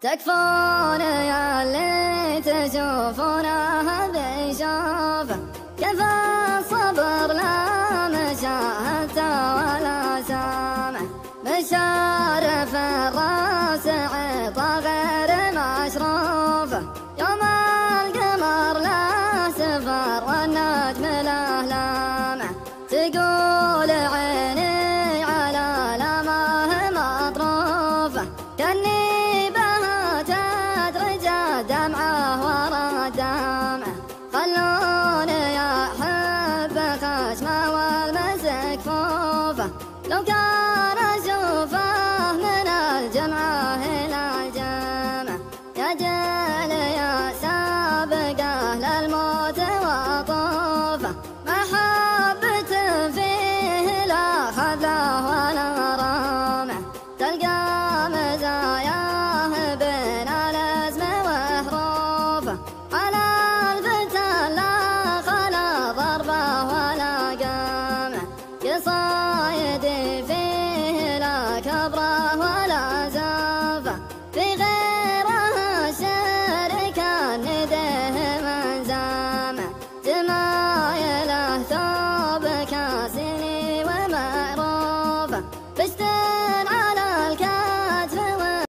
تكفون يا اللي تشوفونه بيشوفه، كفى الصبر لا مشاهدته ولا سامع، مشارف الراس عطا غير مشروفه، يوم القمر له سفر والنجم له لامع، تقول عيني على لماه مطروفه، كأني بها تدرج دمعه ورا دمعه، خلوني أحب خشمه والمسك فوفه، لو كان أشوفه من الجمعة إلى الجمعة، يا جيل يا سابقه للموت وطوفه، محبة فيه لا خذله ولا رامع، تلقى مزاياه بين الاسم وحروفه، على الفتى لا خلا ضربه ولا قمع، قصايدي فيه لا كبره ولا زافه، في